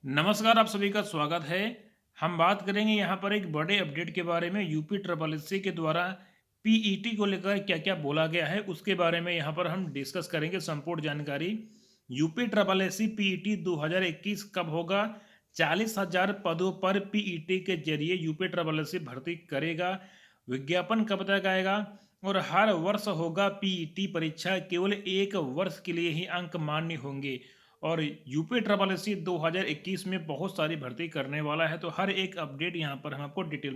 नमस्कार, आप सभी का स्वागत है। हम बात करेंगे यहाँ पर एक बड़े अपडेट के बारे में। यूपी ट्रिपल एससी के द्वारा पीईटी को लेकर क्या-क्या बोला गया है, उसके बारे में यहाँ पर हम डिस्कस करेंगे संपूर्ण जानकारी। यूपी ट्रिपल एससी पीईटी 2021 कब होगा? 40,000 पदों पर पीईटी के जरिए यूपी ट्रिपल एससी भर्ती करेगा। विज्ञापन कब तक आएगा? और हर वर्ष होगा पीईटी परीक्षा, केवल 1 वर्ष के लिए ही अंक मान्य होंगे। और यूपी ट्रिपल एससी 2021 में बहुत सारी भर्ती करने वाला है, तो हर एक अपडेट यहाँ पर हम आपको डिटेल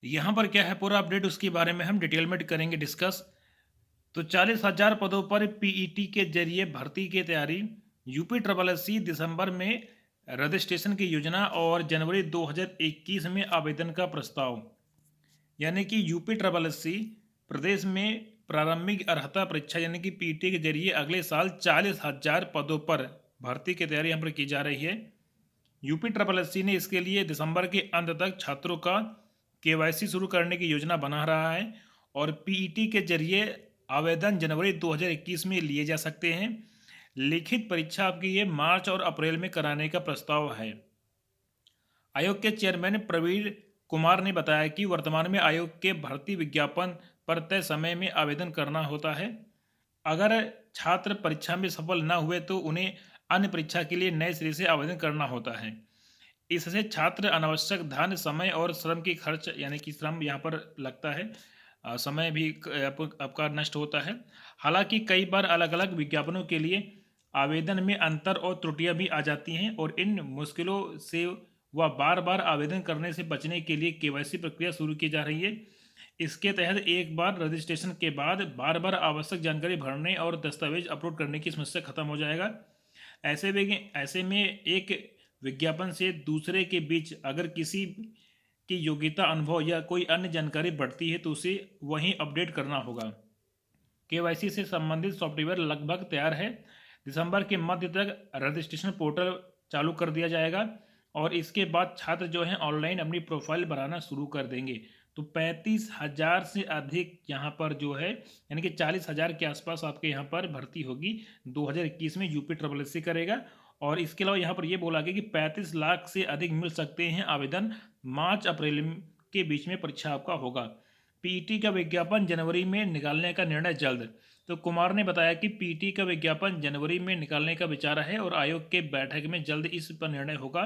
यहाँ पर क्या है पूरा अपडेट, उसके बारे में हम डिटेल में करेंगे डिस्कस। तो 40,000 पदों पर पीईटी के जरिए भर्ती की तैयारी। यूपी ट्रिपल एससी दिसंबर में रजिस्ट्रेशन की योजना और जनवरी 2021 में आवेदन का प्रस्ताव। यानी कि यूपी ट्रिपल एससी प्रदेश में प्रारंभिक अर्हता परीक्षा यानी कि पीटी के जरिए अगले साल 40,000 पदों पर भर्ती की तैयारी यहाँ पर की जा रही है। यूपी ट्रिपल एससी ने इसके लिए दिसंबर के अंत तक छात्रों का केवाईसी शुरू करने की योजना बना रहा है और पीईटी के जरिए आवेदन जनवरी 2021 में लिए जा सकते हैं। लिखित परीक्षा आपकी ये मार्च और अप्रैल में कराने का प्रस्ताव है। आयोग के चेयरमैन प्रवीण कुमार ने बताया कि वर्तमान में आयोग के भर्ती विज्ञापन पर तय समय में आवेदन करना होता है। अगर छात्र परीक्षा में सफल न हुए तो उन्हें अन्य परीक्षा के लिए नए सिरे से आवेदन करना होता है। इससे छात्र अनावश्यक धन, समय और श्रम की खर्च यानी कि श्रम यहाँ पर लगता है, समय भी आपका नष्ट होता है। हालांकि कई बार अलग अलग विज्ञापनों के लिए आवेदन में अंतर और त्रुटियां भी आ जाती हैं और इन मुश्किलों से वह बार बार आवेदन करने से बचने के लिए केवाईसी प्रक्रिया शुरू की जा रही है। इसके तहत एक बार रजिस्ट्रेशन के बाद बार बार आवश्यक जानकारी भरने और दस्तावेज अपलोड करने की समस्या खत्म हो जाएगा। ऐसे में एक विज्ञापन से दूसरे के बीच अगर किसी की योग्यता, अनुभव या कोई अन्य जानकारी बढ़ती है तो उसे वहीं अपडेट करना होगा। केवाईसी से संबंधित सॉफ्टवेयर लगभग तैयार है। दिसंबर के मध्य तक रजिस्ट्रेशन पोर्टल चालू कर दिया जाएगा और इसके बाद छात्र जो हैं ऑनलाइन अपनी प्रोफाइल बनाना शुरू कर देंगे। तो 35,000 से अधिक यहाँ पर जो है यानी कि 40,000 के आसपास आपके यहाँ पर भर्ती होगी 2021 में। यूपी ट्रिपल एससी करेगा और इसके अलावा यहाँ पर ये बोला गया कि 35 लाख से अधिक मिल सकते हैं आवेदन। मार्च अप्रैल के बीच में परीक्षा आपका होगा। पीईटी का विज्ञापन जनवरी में निकालने का निर्णय जल्द। तो कुमार ने बताया कि पीईटी का विज्ञापन जनवरी में निकालने का विचार है और आयोग के बैठक में जल्द इस पर निर्णय होगा।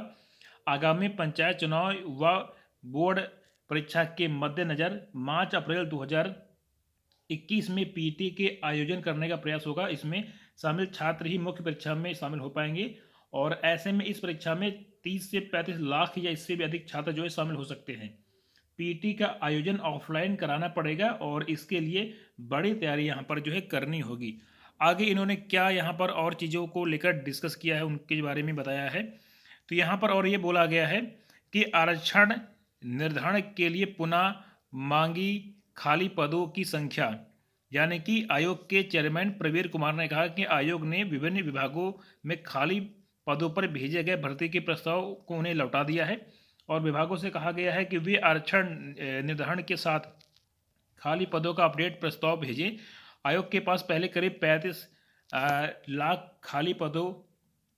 आगामी पंचायत चुनाव व बोर्ड परीक्षा के मद्देनज़र मार्च अप्रैल 2021 में पीईटी के आयोजन करने का प्रयास होगा। इसमें शामिल छात्र ही मुख्य परीक्षा में शामिल हो पाएंगे और ऐसे में इस परीक्षा में 30 से 35 लाख या इससे भी अधिक छात्र जो है शामिल हो सकते हैं। पीटी का आयोजन ऑफलाइन कराना पड़ेगा और इसके लिए बड़ी तैयारी यहाँ पर जो है करनी होगी। आगे इन्होंने क्या यहाँ पर और चीज़ों को लेकर डिस्कस किया है उनके बारे में बताया है। तो यहाँ पर और ये बोला गया है कि आरक्षण निर्धारण के लिए पुनः मांगी खाली पदों की संख्या। यानी कि आयोग के चेयरमैन प्रवीर कुमार ने कहा कि आयोग ने विभिन्न विभागों में खाली पदों पर भेजे गए भर्ती के प्रस्ताव को उन्हें लौटा दिया है और विभागों से कहा गया है कि वे आरक्षण निर्धारण के साथ खाली पदों का अपडेट प्रस्ताव भेजें। आयोग के पास पहले करीब 35 लाख खाली पदों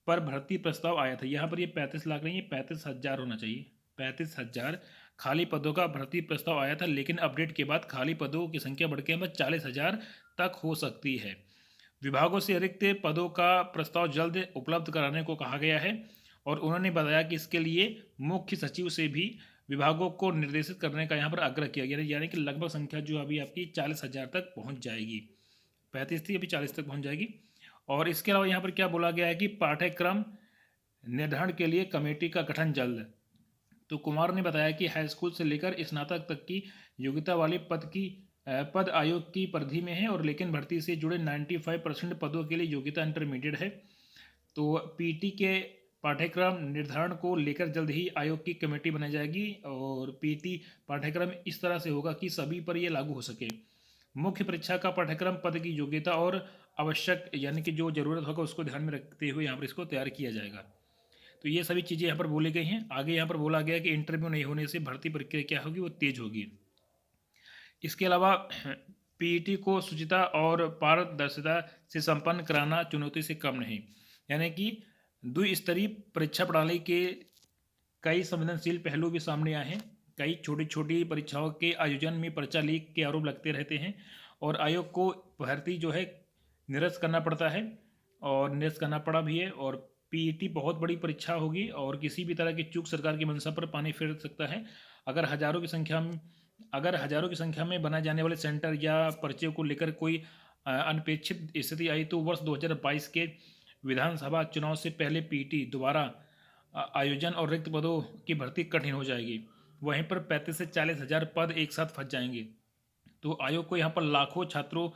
पर भर्ती प्रस्ताव आया था। यहाँ पर ये 35 लाख नहीं, ये 35,000 होना चाहिए। 35,000 खाली पदों का भर्ती प्रस्ताव आया था, लेकिन अपडेट के बाद खाली पदों की संख्या बढ़ के अब 40,000 तक हो सकती है। विभागों से रिक्त पदों का प्रस्ताव जल्द उपलब्ध कराने को कहा गया है और उन्होंने बताया कि इसके लिए मुख्य सचिव से भी विभागों को निर्देशित करने का यहाँ पर आग्रह किया गया है। यानी कि लगभग संख्या जो अभी आपकी 40,000 तक पहुँच जाएगी। 35 थी, अभी 40 तक पहुँच जाएगी। और इसके अलावा यहाँ पर क्या बोला गया है कि पाठ्यक्रम निर्धारण के लिए कमेटी का गठन जल्द। तो कुमार ने बताया कि हाई स्कूल से लेकर स्नातक तक की योग्यता वाले पद आयोग की परिधि में है और लेकिन भर्ती से जुड़े 95% पदों के लिए योग्यता इंटरमीडिएट है। तो पीटी के पाठ्यक्रम निर्धारण को लेकर जल्द ही आयोग की कमेटी बनाई जाएगी और पीटी पाठ्यक्रम इस तरह से होगा कि सभी पर यह लागू हो सके। मुख्य परीक्षा का पाठ्यक्रम पद की योग्यता और आवश्यक यानी कि जो ज़रूरत होगा उसको ध्यान में रखते हुए यहाँ पर इसको तैयार किया जाएगा। तो ये सभी चीज़ें यहाँ पर बोली गई हैं। आगे यहाँ पर बोला गया कि इंटरव्यू नहीं होने से भर्ती प्रक्रिया क्या होगी, वो तेज होगी। इसके अलावा पीईटी को शुचिता और पारदर्शिता से संपन्न कराना चुनौती से कम नहीं। यानी कि द्विस्तरीय परीक्षा प्रणाली के कई संवेदनशील पहलू भी सामने आए हैं। कई छोटी छोटी परीक्षाओं के आयोजन में पर्चा लीक के आरोप लगते रहते हैं और आयोग को भर्ती जो है निरस्त करना पड़ता है और निरस्त करना पड़ा भी है। और पीईटी बहुत बड़ी परीक्षा होगी और किसी भी तरह की चूक सरकार की मंशा पर पानी फेर सकता है। अगर हजारों की संख्या में बनाए जाने वाले सेंटर या पर्चे को लेकर कोई अनपेक्षित स्थिति आई तो वर्ष 2022 के विधानसभा चुनाव से पहले पीईटी दोबारा आयोजन और रिक्त पदों की भर्ती कठिन हो जाएगी। वहीं पर 35 से 40 हज़ार पद एक साथ फंस जाएंगे। तो आयोग को यहाँ पर लाखों छात्रों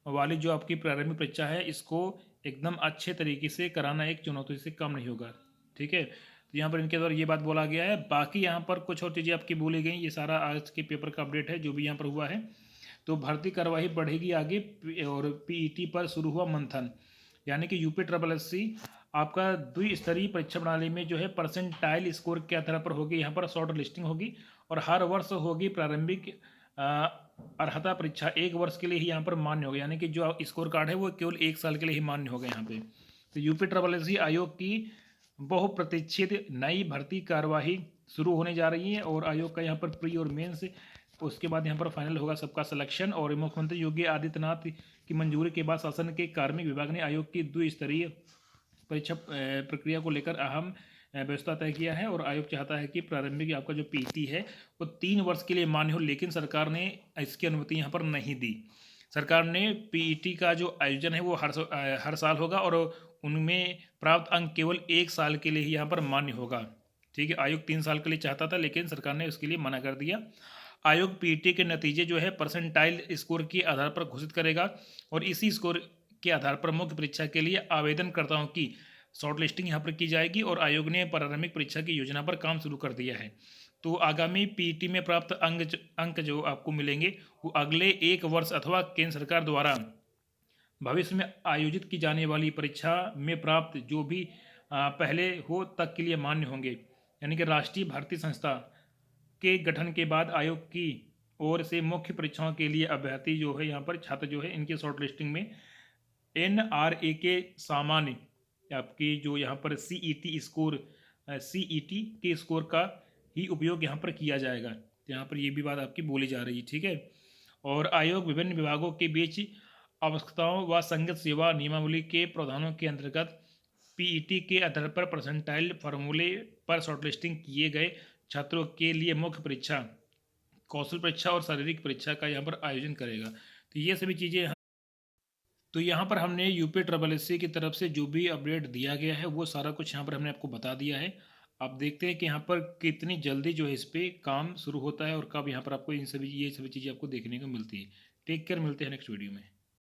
वाली जो आपकी प्रारंभिक परीक्षा है इसको एकदम अच्छे तरीके से कराना एक चुनौती से कम नहीं होगा। ठीक है, तो यहाँ पर इनके द्वारा ये बात बोला गया है। बाकी यहाँ पर कुछ और चीज़ें आपकी बोली गई। ये सारा आज के पेपर का अपडेट है जो भी यहाँ पर हुआ है। तो भर्ती कार्यवाही बढ़ेगी आगे और पीईटी पर शुरू हुआ मंथन, यानी कि यूपी ट्रिपल एस सी आपका द्विस्तरीय परीक्षा प्रणाली में जो है परसेंटाइल स्कोर के आधार पर होगी। यहाँ पर शॉर्ट लिस्टिंग होगी और हर वर्ष होगी प्रारंभिक अर्हता परीक्षा। एक वर्ष के लिए ही यहाँ पर मान्य होगा, यानी कि जो स्कोर कार्ड है वो केवल एक साल के लिए ही मान्य होगा यहाँ पे। तो यूपी ट्रिपल एस सी आयोग की बहुप्रतीक्षित नई भर्ती कार्यवाही शुरू होने जा रही है और आयोग का यहाँ पर प्री और मेंस, उसके बाद यहाँ पर फाइनल होगा सबका सिलेक्शन। और मुख्यमंत्री योगी आदित्यनाथ की मंजूरी के बाद शासन के कार्मिक विभाग ने आयोग की द्विस्तरीय परीक्षा प्रक्रिया को लेकर अहम व्यवस्था तय किया है। और आयोग चाहता है कि प्रारंभिक आपका जो पीटी है वो 3 वर्ष के लिए मान्य हो, लेकिन सरकार ने इसकी अनुमति यहाँ पर नहीं दी। सरकार ने पीईटी का जो आयोजन है वो हर साल होगा और उनमें प्राप्त अंक केवल 1 साल के लिए ही यहाँ पर मान्य होगा। ठीक है, आयोग 3 साल के लिए चाहता था लेकिन सरकार ने उसके लिए मना कर दिया। आयोग पीईटी के नतीजे जो है परसेंटाइल स्कोर के आधार पर घोषित करेगा और इसी स्कोर के आधार पर मुख्य परीक्षा के लिए आवेदनकर्ताओं की शॉर्ट लिस्टिंग यहाँ पर की जाएगी और आयोग ने प्रारंभिक परीक्षा की योजना पर काम शुरू कर दिया है। तो आगामी पीईटी में प्राप्त अंक जो आपको मिलेंगे वो अगले 1 वर्ष अथवा केंद्र सरकार द्वारा भविष्य में आयोजित की जाने वाली परीक्षा में प्राप्त जो भी पहले हो तक के लिए मान्य होंगे। यानी कि राष्ट्रीय भर्ती संस्था के गठन के बाद आयोग की ओर से मुख्य परीक्षाओं के लिए अभ्यर्थी जो है यहाँ पर छात्र जो है इनकी शॉर्ट लिस्टिंग में एनआरए के सामान्य आपकी जो यहाँ पर सीईटी के स्कोर का ही उपयोग यहाँ पर किया जाएगा। तो यहाँ पर ये भी बात आपकी बोली जा रही है। ठीक है, और आयोग विभिन्न विभागों के बीच आवश्यकताओं व संगत सेवा नियमावली के प्रावधानों के अंतर्गत पीईटी के आधार पर परसेंटाइल फार्मूले पर शॉर्टलिस्टिंग किए गए छात्रों के लिए मुख्य परीक्षा, कौशल परीक्षा और शारीरिक परीक्षा का यहाँ पर आयोजन करेगा। तो ये सभी चीज़ें तो यहाँ पर हमने यूपी ट्रिपल एस सी की तरफ से जो भी अपडेट दिया गया है वो सारा कुछ यहाँ पर हमने आपको बता दिया है। अब देखते हैं कि यहाँ पर कितनी जल्दी जो है इस पर काम शुरू होता है और कब यहाँ पर आपको ये सभी चीज़ें आपको देखने को मिलती है। टेक केयर, मिलते हैं नेक्स्ट वीडियो में।